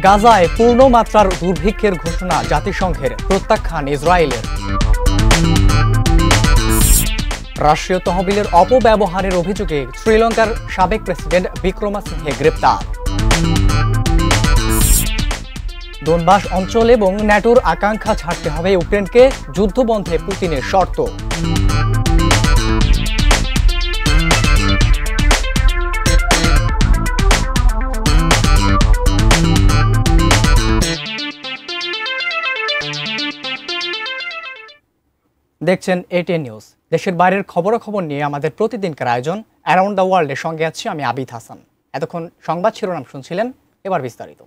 গাজায় পূর্ণমাত্রার দুর্ভিক্ষের ঘোষণা জাতিসংঘের, প্রত্যাখ্যান ইসরায়েলের। রাষ্ট্রীয় তহবিলের অপব্যবহারের অভিযোগে শ্রীলঙ্কার সাবেক প্রেসিডেন্ট বিক্রমাসিংহে গ্রেপ্তার। দোনবাস অঞ্চল এবং ন্যাটোর আকাঙ্ক্ষা ছাড়তে হবে ইউক্রেনকে, যুদ্ধবন্ধে পুতিনের শর্ত। দেখছেন এটিএন নিউজ। দেশের বাইরের খবরাখবর নিয়ে আমাদের প্রতিদিনকার আয়োজন অ্যারাউন্ড দ্য ওয়ার্ল্ডের সঙ্গে আছি আমি আবিদ হাসান। এতক্ষণ সংবাদ শিরোনাম শুনছিলেন, এবার বিস্তারিত।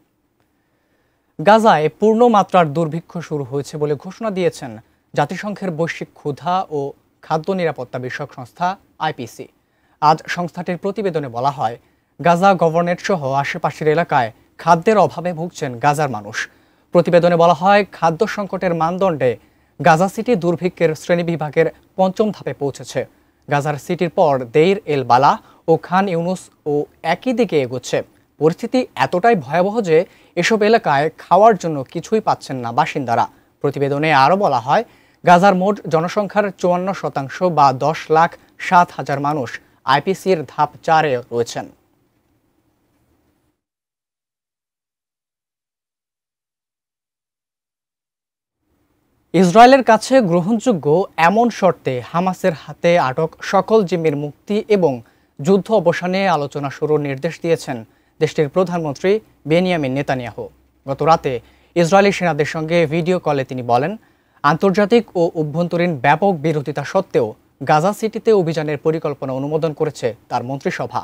গাজায় পূর্ণমাত্রার দুর্ভিক্ষ শুরু হয়েছে বলে ঘোষণা দিয়েছেন জাতিসংঘের বৈশ্বিক ক্ষুধা ও খাদ্য নিরাপত্তা বিষয়ক সংস্থা আইপিসি। আজ সংস্থাটির প্রতিবেদনে বলা হয়, গাজা গভর্নরেট সহ আশেপাশের এলাকায় খাদ্যের অভাবে ভুগছেন গাজার মানুষ। প্রতিবেদনে বলা হয়, খাদ্য সংকটের মানদণ্ডে গাজা সিটি দুর্ভিক্ষের শ্রেণীবিভাগের ৫ম ধাপে পৌঁছেছে। গাজার সিটির পর দেইর এল বালা ও খান ইউনুস ও একই দিকে এগোচ্ছে। পরিস্থিতি এতটাই ভয়াবহ যে এসব এলাকায় খাওয়ার জন্য কিছুই পাচ্ছেন না বাসিন্দারা। প্রতিবেদনে আরও বলা হয়, গাজার মোট জনসংখ্যার ৫৪% বা ১০,০৭,০০০ মানুষ আইপিসির ধাপ ৪-এ রয়েছেন। ইসরায়েলের কাছে গ্রহণযোগ্য এমন শর্তে হামাসের হাতে আটক সকল জিম্মির মুক্তি এবং যুদ্ধ অবসানে আলোচনা শুরুর নির্দেশ দিয়েছেন দেশটির প্রধানমন্ত্রী বেনিয়ামিন নেতানিয়াহু। গত রাতে ইসরায়েলি সেনাদের সঙ্গে ভিডিও কলে তিনি বলেন, আন্তর্জাতিক ও অভ্যন্তরীণ ব্যাপক বিরোধিতা সত্ত্বেও গাজা সিটিতে অভিযানের পরিকল্পনা অনুমোদন করেছে তার মন্ত্রিসভা।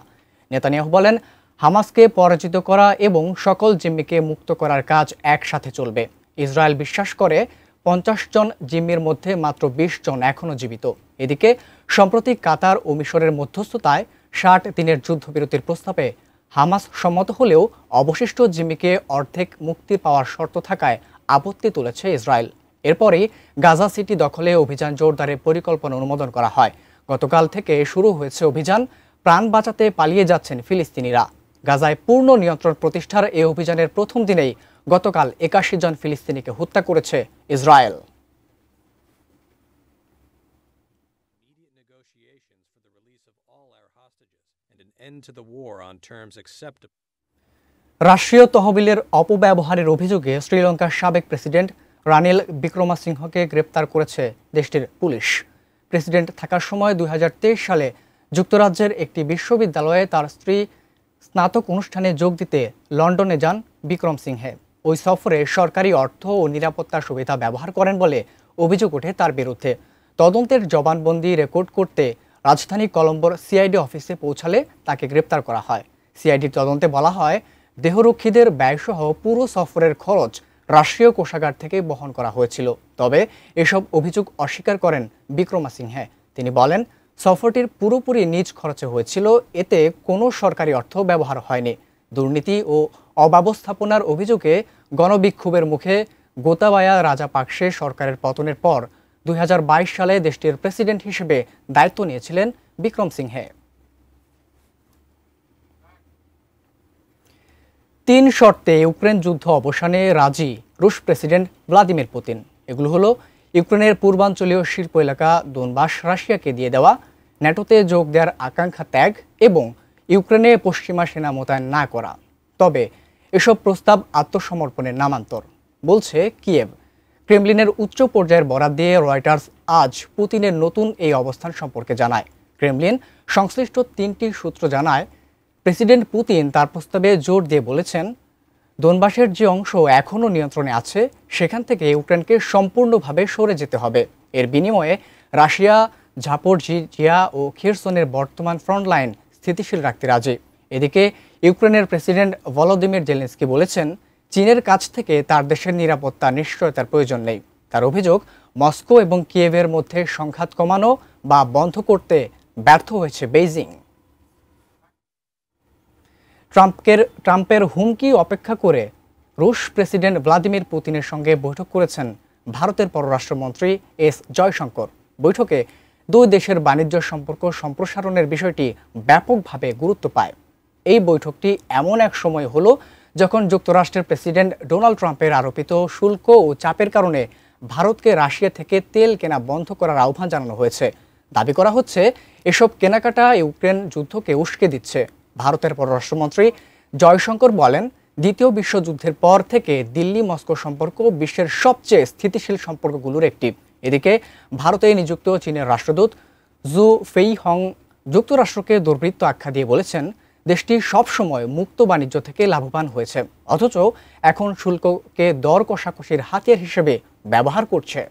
নেতানিয়াহু বলেন, হামাসকে পরাজিত করা এবং সকল জিম্মিকে মুক্ত করার কাজ একসাথে চলবে। ইসরায়েল বিশ্বাস করে ৫০ জন জিম্মির মধ্যে মাত্র ২০ জন এখনও জীবিত। এদিকে সম্প্রতি কাতার ও মিশরের মধ্যস্থতায় ৬০ দিনের যুদ্ধবিরতির প্রস্তাবে হামাস সম্মত হলেও অবশিষ্ট জিম্মিকে অর্ধেক মুক্তি পাওয়ার শর্ত থাকায় আপত্তি তুলেছে ইসরায়েল। এরপরই গাজা সিটি দখলে অভিযান জোরদারের পরিকল্পনা অনুমোদন করা হয়। গতকাল থেকে শুরু হয়েছে অভিযান। প্রাণ বাঁচাতে পালিয়ে যাচ্ছেন ফিলিস্তিনিরা। গাজায় পূর্ণ নিয়ন্ত্রণ প্রতিষ্ঠার এই অভিযানের প্রথম দিনেই গতকাল ৮১ জন ফিলিস্তিনিকে হত্যা করেছে ইসরায়েল। রাষ্ট্রীয় তহবিলের অপব্যবহারের অভিযোগে শ্রীলঙ্কার সাবেক প্রেসিডেন্ট রানিল বিক্রমাসিংহকে গ্রেপ্তার করেছে দেশটির পুলিশ। প্রেসিডেন্ট থাকার সময় ২০২৩ সালে যুক্তরাজ্যের একটি বিশ্ববিদ্যালয়ে তার স্ত্রী স্নাতক অনুষ্ঠানে যোগ দিতে লন্ডনে যান বিক্রমসিংহে। ওই সফরে সরকারি অর্থ ও নিরাপত্তার সুবিধা ব্যবহার করেন বলে অভিযোগ ওঠে তার বিরুদ্ধে। তদন্তের জবানবন্দি রেকর্ড করতে রাজধানী কলম্বোর সিআইডি অফিসে পৌঁছালে তাকে গ্রেপ্তার করা হয়। সিআইডির তদন্তে বলা হয়, দেহরক্ষীদের ব্যয়সহ পুরো সফরের খরচ রাষ্ট্রীয় কোষাগার থেকে বহন করা হয়েছিল। তবে এসব অভিযোগ অস্বীকার করেন বিক্রমাসিংহে। তিনি বলেন, সফরটির পুরোপুরি নিজ খরচে হয়েছিল, এতে কোনো সরকারি অর্থ ব্যবহার হয়নি। দুর্নীতি ও অব্যবস্থাপনার অভিযোগে গণবিক্ষোভের মুখে গোতাবায়া রাজাপাকসে সরকারের পতনের পর ২০২২ সালে দেশটির প্রেসিডেন্ট হিসেবে দায়িত্ব নিয়েছিলেন বিক্রমসিংহে। ৩ শর্তে ইউক্রেন যুদ্ধ অবসানে রাজি রুশ প্রেসিডেন্ট ভ্লাদিমির পুতিন। এগুলো হলো, ইউক্রেনের পূর্বাঞ্চলীয় শিল্প এলাকা দোনবাস রাশিয়াকে দিয়ে দেওয়া, ন্যাটোতে যোগ দেওয়ার আকাঙ্ক্ষা ত্যাগ এবং ইউক্রেনে পশ্চিমা সেনা মোতায়েন না করা। তবে এসব প্রস্তাব আত্মসমর্পণের নামান্তর বলছে কিয়েভ। ক্রেমলিনের উচ্চ পর্যায়ের বরাত দিয়ে রয়টার্স আজ পুতিনের নতুন এই অবস্থান সম্পর্কে জানায়। ক্রেমলিন সংশ্লিষ্ট ৩টি সূত্র জানায়, প্রেসিডেন্ট পুতিন তার প্রস্তাবে জোর দিয়ে বলেছেন, দোনবাসের যে অংশ এখনও নিয়ন্ত্রণে আছে সেখান থেকে ইউক্রেনকে সম্পূর্ণভাবে সরে যেতে হবে। এর বিনিময়ে রাশিয়া ঝাপোরঝিয়া ও খেরসনের বর্তমান ফ্রন্টলাইন স্থিতিশীল রাখতে রাজি। এদিকে ইউক্রেনের প্রেসিডেন্ট ভলোদিমির জেলেনস্কি বলেছেন, চীনের কাছ থেকে তার দেশের নিরাপত্তা নিশ্চয়তার প্রয়োজন নেই। তার অভিযোগ, মস্কো এবং কিয়েভের মধ্যে সংঘাত কমানো বা বন্ধ করতে ব্যর্থ হয়েছে বেইজিং। ট্রাম্পের হুমকি অপেক্ষা করে রুশ প্রেসিডেন্ট ভ্লাদিমির পুতিনের সঙ্গে বৈঠক করেছেন ভারতের পররাষ্ট্রমন্ত্রী এস জয়শঙ্কর। বৈঠকে দুই দেশের বাণিজ্য সম্পর্ক সম্প্রসারণের বিষয়টি ব্যাপকভাবে গুরুত্ব পায়। এই বৈঠকটি এমন এক সময় হলো যখন যুক্তরাষ্ট্রের প্রেসিডেন্ট ডোনাল্ড ট্রাম্পের আরোপিত শুল্ক ও চাপের কারণে ভারতকে রাশিয়া থেকে তেল কেনা বন্ধ করার আহ্বান জানানো হয়েছে। দাবি করা হচ্ছে এসব কেনাকাটা ইউক্রেন যুদ্ধকে উস্কে দিচ্ছে। ভারতের পররাষ্ট্রমন্ত্রী জয়শঙ্কর বলেন, দ্বিতীয় বিশ্বযুদ্ধের পর থেকে দিল্লি মস্কো সম্পর্ক বিশ্বের সবচেয়ে স্থিতিশীল সম্পর্কগুলোর একটি। এদিকে ভারতে নিযুক্ত চীনের রাষ্ট্রদূত জু ফেইহং যুক্তরাষ্ট্রকে দুর্বৃত্ত আখ্যা দিয়ে বলেছেন, দেশটি সবসময় মুক্ত বাণিজ্য থেকে লাভবান হয়েছে, অথচ এখন শুল্ককে দর কষাকষির হাতিয়ার হিসেবে ব্যবহার করছে।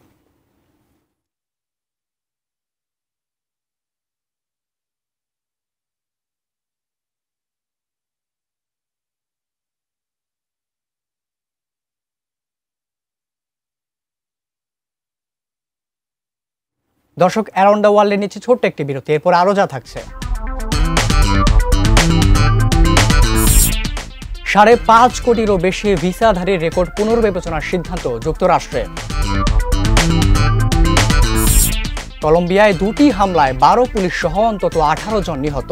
দর্শক, অ্যারাউন্ড দ্য ওয়ার্ল্ডের নিচে ছোট্ট একটি বিরতি, এরপর আরও যা থাকছে। 5.5 কোটিরও বেশি ভিসাধারীর রেকর্ড পুনর্বিবেচনার সিদ্ধান্ত যুক্তরাষ্ট্রে। কলম্বিয়ায় 2টি হামলায় 12 পুলিশ সহ অন্তত 18 জন নিহত।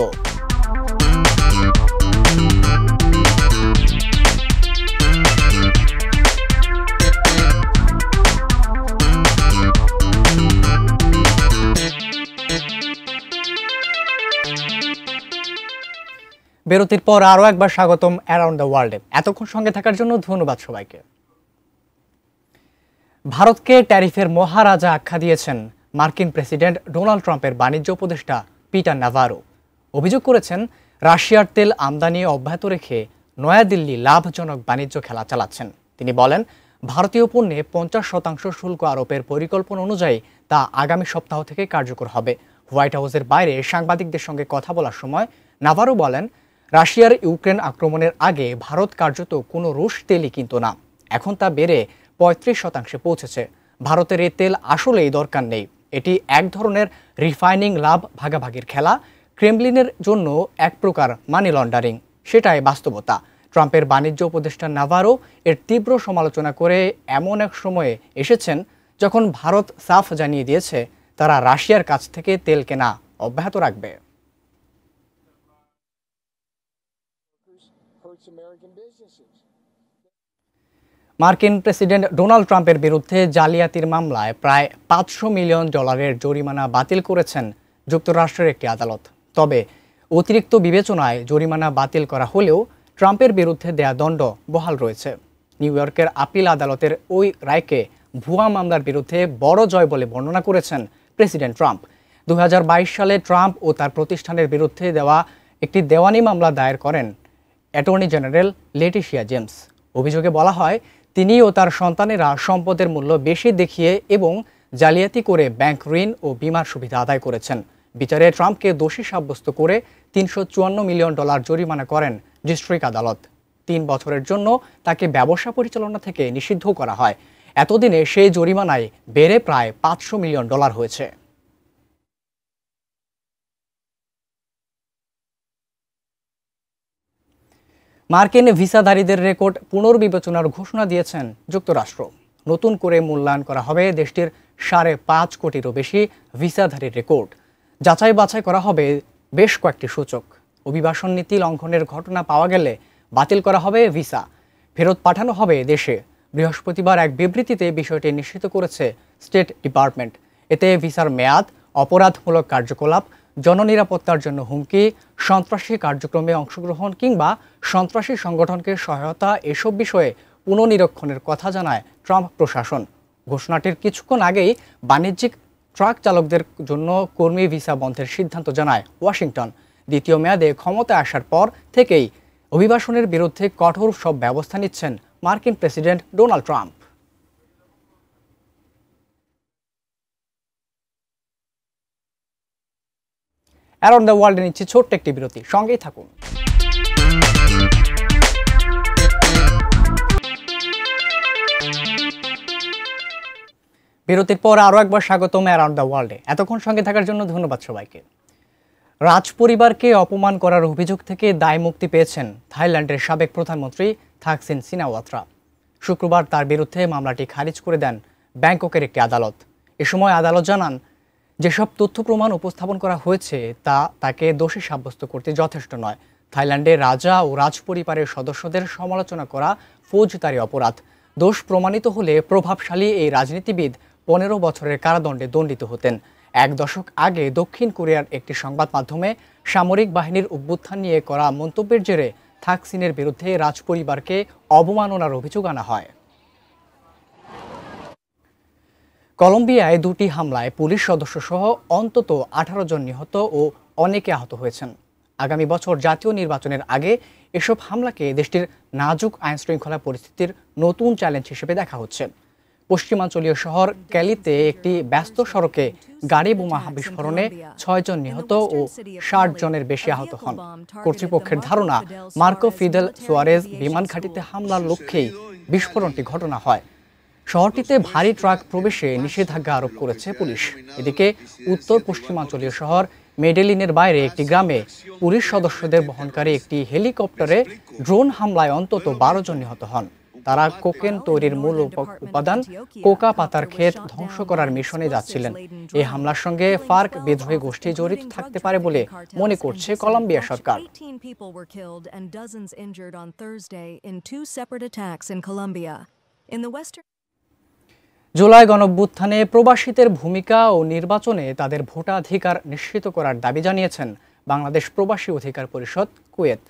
বিরতির পর আরও একবার স্বাগতম অ্যারাউন্ড দ্য ওয়ার্ল্ডে। এতক্ষণ সঙ্গে থাকার জন্য ধন্যবাদ সবাইকে। ভারতকে ট্যারিফের মহারাজা আখ্যা দিয়েছেন মার্কিন প্রেসিডেন্ট ডোনাল্ড ট্রাম্পের বাণিজ্য উপদেষ্টা পিটার নাভারো। অভিযোগ করেছেন, রাশিয়ার তেল আমদানি অব্যাহত রেখে নয়াদিল্লি লাভজনক বাণিজ্য খেলা চালাচ্ছেন। তিনি বলেন, ভারতীয় পণ্যে 50% শুল্ক আরোপের পরিকল্পনা অনুযায়ী তা আগামী সপ্তাহ থেকে কার্যকর হবে। হোয়াইট হাউসের বাইরে সাংবাদিকদের সঙ্গে কথা বলার সময় নাভারো বলেন, রাশিয়ার ইউক্রেন আক্রমণের আগে ভারত কার্যত কোনো রুশ তেলই কিনত না, এখন তা বেড়ে 35% পৌঁছেছে। ভারতের এই তেল আসলেই দরকার নেই, এটি এক ধরনের রিফাইনিং লাভ ভাগাভাগির খেলা, ক্রেমলিনের জন্য এক প্রকার মানি লন্ডারিং, সেটাই বাস্তবতা। ট্রাম্পের বাণিজ্য উপদেষ্টা নাভারো এর তীব্র সমালোচনা করে এমন এক সময়ে এসেছেন যখন ভারত সাফ জানিয়ে দিয়েছে তারা রাশিয়ার কাছ থেকে তেল কেনা অব্যাহত রাখবে। মার্কিন প্রেসিডেন্ট ডোনাল্ড ট্রাম্পের বিরুদ্ধে জালিয়াতির মামলায় প্রায় $500 মিলিয়ন জরিমানা বাতিল করেছেন যুক্তরাষ্ট্রের একটি আদালত। তবে অতিরিক্ত বিবেচনায় জরিমানা বাতিল করা হলেও ট্রাম্পের বিরুদ্ধে দেয়া দণ্ড বহাল রয়েছে। নিউ ইয়র্কের আপিল আদালতের ওই রায়কে ভুয়া মামলার বিরুদ্ধে বড় জয় বলে বর্ণনা করেছেন প্রেসিডেন্ট ট্রাম্প। 2022 সালে ট্রাম্প ও তার প্রতিষ্ঠানের বিরুদ্ধে দেওয়া একটি দেওয়ানি মামলা দায়ের করেন অ্যাটর্নি জেনারেল লেটিশিয়া জেমস। অভিযোগে বলা হয়, তিনি ও তার সন্তানেরা সম্পদের মূল্য বেশি দেখিয়ে এবং জালিয়াতি করে ব্যাংক ঋণ ও বীমার সুবিধা আদায় করেছেন। বিচারে ট্রাম্পকে দোষী সাব্যস্ত করে $354 মিলিয়ন জরিমানা করেন ডিস্ট্রিক্ট আদালত। 3 বছরের জন্য তাকে ব্যবসা পরিচালনা থেকে নিষিদ্ধ করা হয়। এতদিনে সেই জরিমানায় বেড়ে প্রায় $500 মিলিয়ন হয়েছে। মার্কিন ভিসাধারীদের রেকর্ড পুনর্বিবেচনার ঘোষণা দিয়েছেন যুক্তরাষ্ট্র। নতুন করে মূল্যায়ন করা হবে দেশটির 5.5 কোটিরও বেশি ভিসাধারীর রেকর্ড। যাচাই বাছাই করা হবে বেশ কয়েকটি সূচক। অভিবাসন নীতি লঙ্ঘনের ঘটনা পাওয়া গেলে বাতিল করা হবে ভিসা, ফেরত পাঠানো হবে দেশে। বৃহস্পতিবার এক বিবৃতিতে বিষয়টি নিশ্চিত করেছে স্টেট ডিপার্টমেন্ট। এতে ভিসার মেয়াদ, অপরাধমূলক কার্যকলাপ, জননিরাপত্তার জন্য হুমকি, সন্ত্রাসী কার্যক্রমে অংশগ্রহণ কিংবা সন্ত্রাসী সংগঠনকে সহায়তা এসব বিষয়ে পুনর্নিরীক্ষণের কথা জানায় ট্রাম্প প্রশাসন। ঘোষণাটির কিছুক্ষণ আগেই বাণিজ্যিক ট্রাক চালকদের জন্য কর্মী ভিসা বন্ধের সিদ্ধান্ত জানায় ওয়াশিংটন। দ্বিতীয় মেয়াদে ক্ষমতায় আসার পর থেকেই অভিবাসনের বিরুদ্ধে কঠোর সব ব্যবস্থা নিচ্ছেন মার্কিন president Donald Trump. Around the ওয়ার্ল্ডে নিচ্ছে ছোট্ট একটি বিরতি, সঙ্গেই থাকুন। বিরতির পর আরও একবার স্বাগতম অ্যারাউন্ড দ্য ওয়ার্ল্ডে। এতক্ষণ সঙ্গে থাকার জন্য ধন্যবাদ সবাইকে। রাজ পরিবারকে অপমান করার অভিযোগ থেকে দায় মুক্তি পেয়েছেন থাইল্যান্ডের সাবেক প্রধানমন্ত্রী থাকসিন সিনাওয়াত্রা। শুক্রবার তার বিরুদ্ধে মামলাটি খারিজ করে দেন ব্যাংককের একটি আদালত। এ সময় আদালত জানান, যেসব তথ্য প্রমাণ উপস্থাপন করা হয়েছে তা তাকে দোষী সাব্যস্ত করতে যথেষ্ট নয়। থাইল্যান্ডে রাজা ও রাজপরিবারের সদস্যদের সমালোচনা করা ফৌজদারি অপরাধ। দোষ প্রমাণিত হলে প্রভাবশালী এই রাজনীতিবিদ 15 বছরের কারাদণ্ডে দণ্ডিত হতেন। এক দশক আগে দক্ষিণ কোরিয়ার একটি সংবাদ মাধ্যমে সামরিক বাহিনীর অভ্যুত্থান নিয়ে করা মন্তব্যের জেরে থাকসিনের বিরুদ্ধে রাজপরিবারকে অবমাননার অভিযোগ আনা হয়। কলম্বিয়ায় 2টি হামলায় পুলিশ সদস্যসহ অন্তত 18 জন নিহত ও অনেকে আহত হয়েছেন। আগামী বছর জাতীয় নির্বাচনের আগে এসব হামলাকে দেশটির নাজুক আইনশৃঙ্খলা পরিস্থিতির নতুন চ্যালেঞ্জ হিসেবে দেখা হচ্ছে। পশ্চিমাঞ্চলীয় শহর ক্যালিতে একটি ব্যস্ত সড়কে গাড়ি বোমা বিস্ফোরণে 6 জন নিহত ও 60 জনের বেশি আহত হন। কর্তৃপক্ষের ধারণা, মার্কো ফিদেল সুয়ারেজ বিমান ঘাঁটিতে হামলার লক্ষ্যেই বিস্ফোরণটি ঘটনা হয়। শহরটিতে ভারী ট্রাক প্রবেশে নিষেধাজ্ঞা আরোপ করেছে পুলিশ। এদিকে উত্তর পশ্চিমাঞ্চলীয় শহর মেডেলিনের বাইরে একটি গ্রামে পুলিশ সদস্যদের বহনকারী একটি হেলিকপ্টারে ড্রোন হামলায় অন্তত 12 জন নিহত হন। তারা কোকেন তৈরির মূল উপাদান কোকা পাতার ক্ষেত ধ্বংস করার মিশনে যাচ্ছিলেন। এই হামলার সঙ্গে ফার্ক বিদ্রোহী গোষ্ঠী জড়িত থাকতে পারে বলে মনে করছে কলম্বিয়া সরকার। জুলাই গণঅভ্যুত্থানে প্রবাসীদের ভূমিকা ও নির্বাচনে তাদের ভোটাধিকার নিশ্চিত করার দাবি জানিয়েছেন বাংলাদেশ প্রবাসী অধিকার পরিষদ কুয়েত।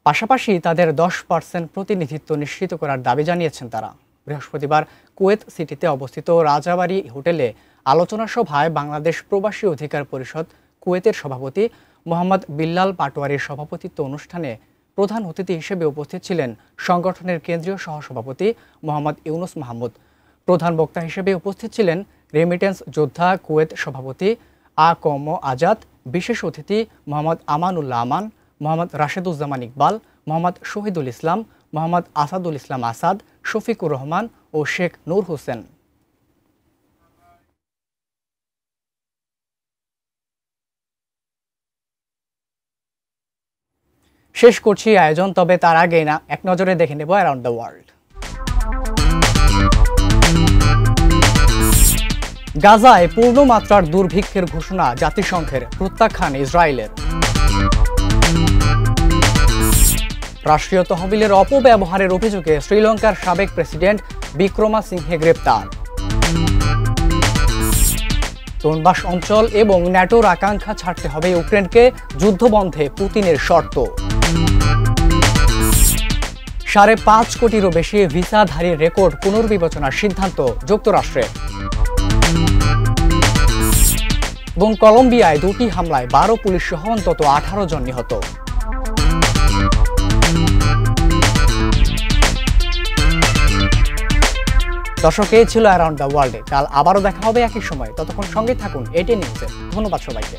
পাশাপাশি তাদের 10% প্রতিনিধিত্ব নিশ্চিত করার দাবি জানিয়েছেন তারা। বৃহস্পতিবার কুয়েত সিটিতে অবস্থিত রাজাবাড়ি হোটেলে আলোচনা সভায় বাংলাদেশ প্রবাসী অধিকার পরিষদ কুয়েতের সভাপতি মোহাম্মদ বিল্লাল পাটোয়ারির সভাপতিত্ব অনুষ্ঠানে প্রধান অতিথি হিসেবে উপস্থিত ছিলেন সংগঠনের কেন্দ্রীয় সহসভাপতি মোহাম্মদ ইউনুস মাহমুদ। প্রধান বক্তা হিসেবে উপস্থিত ছিলেন রেমিটেন্স যোদ্ধা কুয়েত সভাপতি আ.ক.ম আজাদ, বিশেষ অতিথি মোহাম্মদ আমানুল্লাহ আমান, মোহাম্মদ রাশেদুজ্জামান ইকবাল, মোহাম্মদ শহীদুল ইসলাম, মোহাম্মদ আসাদুল ইসলাম আসাদ, শফিকুর রহমান ও শেখ নূর হোসেন। শেষ করছি আয়োজন, তবে তার আগে না এক নজরে দেখে নেব অ্যারাউন্ড দ্য ওয়ার্ল্ড। গাজায় পূর্ণমাত্রার দুর্ভিক্ষের ঘোষণা জাতিসংঘের, প্রত্যাখ্যান ইসরায়েলের। রাষ্ট্রীয় তহবিলের অপব্যবহারের অভিযোগে শ্রীলঙ্কার সাবেক প্রেসিডেন্ট বিক্রমাসিংহে গ্রেপ্তার। দোনবাস অঞ্চল এবং ন্যাটোর আকাঙ্ক্ষা ছাড়তে হবে ইউক্রেনকে, যুদ্ধবন্ধে পুতিনের শর্ত। 5.5 কোটিরও বেশি ভিসাধারীর রেকর্ড পুনর্বিবেচনার সিদ্ধান্ত যুক্তরাষ্ট্রের। এবং কলম্বিয়ায় 2টি হামলায় 12 পুলিশ সহ অন্তত 18 জন নিহত। দর্শক, এই ছিল অ্যারাউন্ড দ্য ওয়ার্ল্ডে। কাল আবারও দেখা হবে একই সময়। ততক্ষণ সঙ্গে থাকুন এটিএন নিউজে। ধন্যবাদ সবাইকে।